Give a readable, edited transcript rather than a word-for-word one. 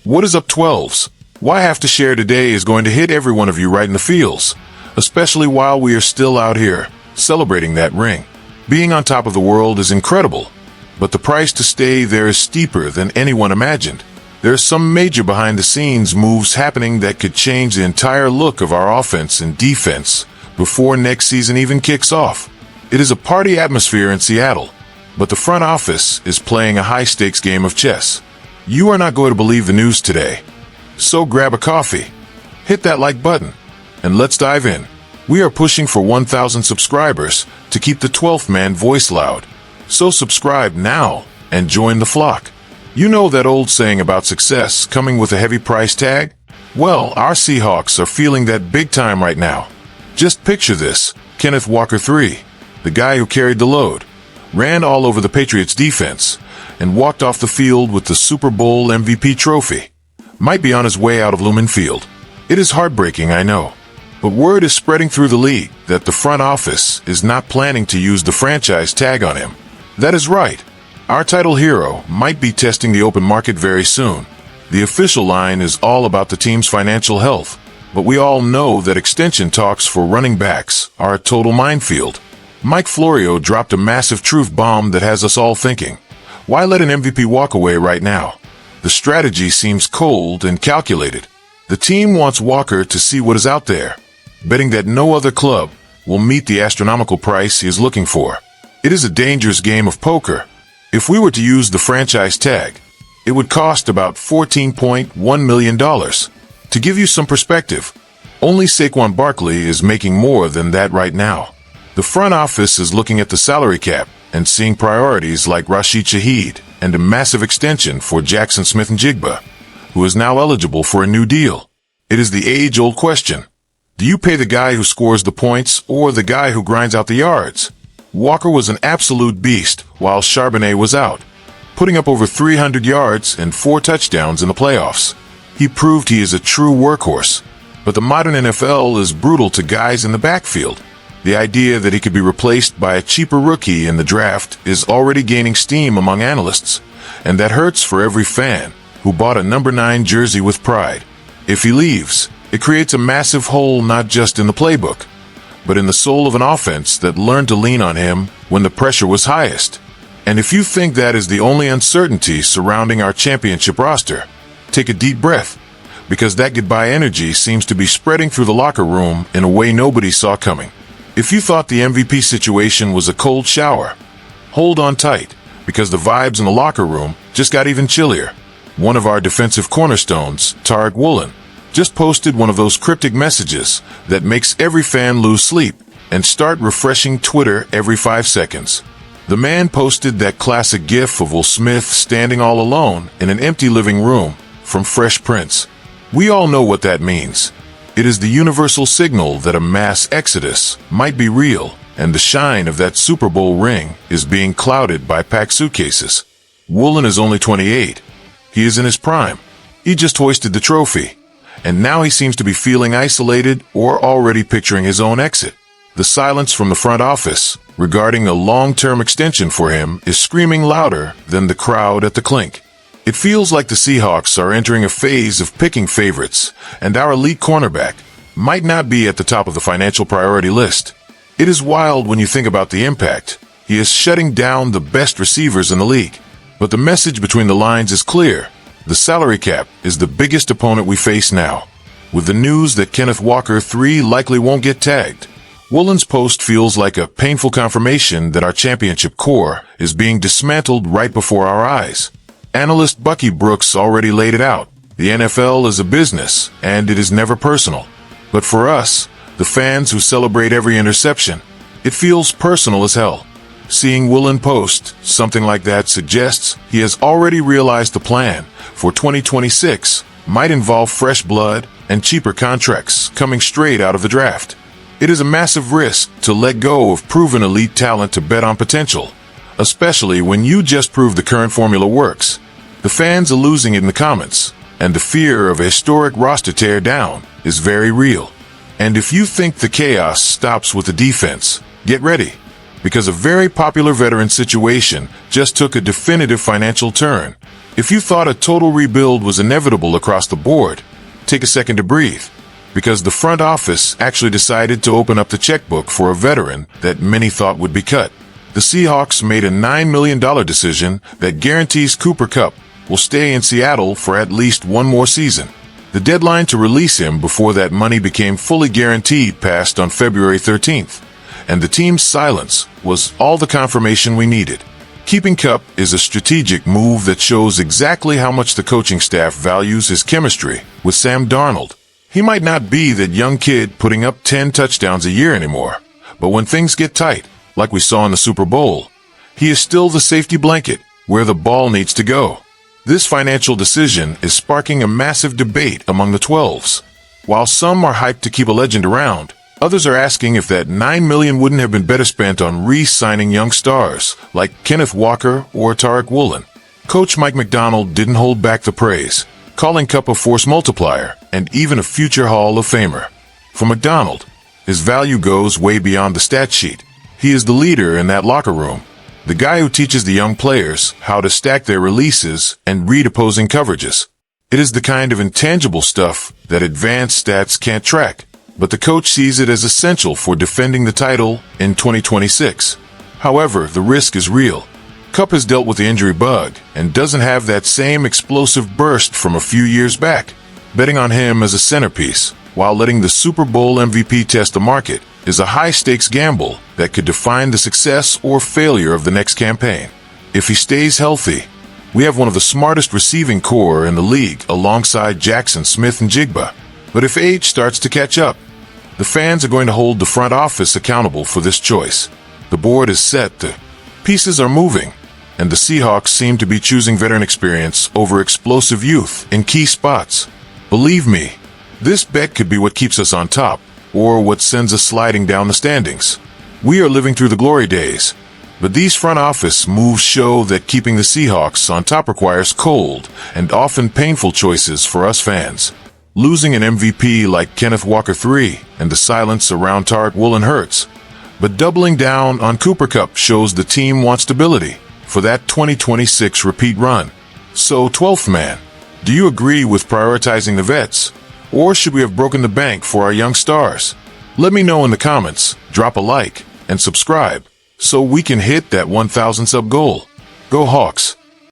What is up, 12s? Why I have to share today is going to hit every one of you right in the feels, especially while we are still out here celebrating that ring. Being on top of the world is incredible, but the price to stay there is steeper than anyone imagined. There's some major behind-the-scenes moves happening that could change the entire look of our offense and defense before next season even kicks off. It is a party atmosphere in Seattle, but the front office is playing a high-stakes game of chess. You are not going to believe the news today. So grab a coffee, hit that like button, and let's dive in. We are pushing for 1,000 subscribers to keep the 12th man voice loud. So subscribe now and join the flock. You know that old saying about success coming with a heavy price tag? Well, our Seahawks are feeling that big time right now. Just picture this: Kenneth Walker III, the guy who carried the load, ran all over the Patriots defense, and walked off the field with the Super Bowl MVP trophy. Might be on his way out of Lumen Field. It is heartbreaking, I know. But word is spreading through the league that the front office is not planning to use the franchise tag on him. That is right. Our title hero might be testing the open market very soon. The official line is all about the team's financial health, but we all know that extension talks for running backs are a total minefield. Mike Florio dropped a massive truth bomb that has us all thinking, why let an MVP walk away right now? The strategy seems cold and calculated. The team wants Walker to see what is out there, betting that no other club will meet the astronomical price he is looking for. It is a dangerous game of poker. If we were to use the franchise tag, it would cost about $14.1 million. To give you some perspective, only Saquon Barkley is making more than that right now. The front office is looking at the salary cap and seeing priorities like Rashid Shaheed and a massive extension for Jackson Smith-Njigba, who is now eligible for a new deal. It is the age-old question. Do you pay the guy who scores the points or the guy who grinds out the yards? Walker was an absolute beast while Charbonnet was out, putting up over 300 yards and 4 touchdowns in the playoffs. He proved he is a true workhorse, but the modern NFL is brutal to guys in the backfield. The idea that he could be replaced by a cheaper rookie in the draft is already gaining steam among analysts, and that hurts for every fan who bought a number 9 jersey with pride. If he leaves, it creates a massive hole not just in the playbook, but in the soul of an offense that learned to lean on him when the pressure was highest. And if you think that is the only uncertainty surrounding our championship roster, take a deep breath, because that goodbye energy seems to be spreading through the locker room in a way nobody saw coming. If you thought the MVP situation was a cold shower, hold on tight, because the vibes in the locker room just got even chillier. One of our defensive cornerstones, Woolen, just posted one of those cryptic messages that makes every fan lose sleep and start refreshing Twitter every 5 seconds. The man posted that classic gif of Will Smith standing all alone in an empty living room from Fresh Prince. We all know what that means. It is the universal signal that a mass exodus might be real, and the shine of that Super Bowl ring is being clouded by packed suitcases. Woolen is only 28. He is in his prime. He just hoisted the trophy, and now he seems to be feeling isolated or already picturing his own exit. The silence from the front office regarding a long-term extension for him is screaming louder than the crowd at the clink. It feels like the Seahawks are entering a phase of picking favorites, and our elite cornerback might not be at the top of the financial priority list. It is wild when you think about the impact. He is shutting down the best receivers in the league. But the message between the lines is clear. The salary cap is the biggest opponent we face now. With the news that Kenneth Walker III likely won't get tagged, Woolen's post feels like a painful confirmation that our championship core is being dismantled right before our eyes. Analyst Bucky Brooks already laid it out. The NFL is a business, and it is never personal. But for us, the fans who celebrate every interception, it feels personal as hell. Seeing Woolen post something like that suggests he has already realized the plan for 2026 might involve fresh blood and cheaper contracts coming straight out of the draft. It is a massive risk to let go of proven elite talent to bet on potential, especially when you just proved the current formula works. The fans are losing it in the comments, and the fear of a historic roster tear down is very real. And if you think the chaos stops with the defense, get ready, because a very popular veteran situation just took a definitive financial turn. If you thought a total rebuild was inevitable across the board, take a second to breathe, because the front office actually decided to open up the checkbook for a veteran that many thought would be cut. The Seahawks made a $9 million decision that guarantees Cooper Kupp will stay in Seattle for at least one more season. The deadline to release him before that money became fully guaranteed passed on February 13th, and the team's silence was all the confirmation we needed. Keeping Kupp is a strategic move that shows exactly how much the coaching staff values his chemistry with Sam Darnold. He might not be that young kid putting up 10 touchdowns a year anymore, but when things get tight, like we saw in the Super Bowl, he is still the safety blanket where the ball needs to go. This financial decision is sparking a massive debate among the 12s. While some are hyped to keep a legend around, others are asking if that $9 million wouldn't have been better spent on re-signing young stars like Kenneth Walker or Woolen. Coach Mike Macdonald didn't hold back the praise, calling Kupp a force multiplier and even a future Hall of Famer. For Macdonald, his value goes way beyond the stat sheet. He is the leader in that locker room, the guy who teaches the young players how to stack their releases and read opposing coverages. It is the kind of intangible stuff that advanced stats can't track, but the coach sees it as essential for defending the title in 2026. However, the risk is real. Kupp has dealt with the injury bug and doesn't have that same explosive burst from a few years back. Betting on him as a centerpiece, while letting the Super Bowl MVP test the market, is a high-stakes gamble that could define the success or failure of the next campaign. If he stays healthy, we have one of the smartest receiving core in the league alongside Jackson, Smith, and Jigba. But if age starts to catch up, the fans are going to hold the front office accountable for this choice. The board is set, the pieces are moving, and the Seahawks seem to be choosing veteran experience over explosive youth in key spots. Believe me, this bet could be what keeps us on top, or what sends us sliding down the standings. We are living through the glory days, but these front office moves show that keeping the Seahawks on top requires cold and often painful choices for us fans. Losing an MVP like Kenneth Walker III and the silence around Woolen hurts, but doubling down on Cooper Kupp shows the team wants stability for that 2026 repeat run. So, 12th man, do you agree with prioritizing the vets, or should we have broken the bank for our young stars? Let me know in the comments, drop a like, and subscribe so we can hit that 1,000 sub goal. Go Hawks!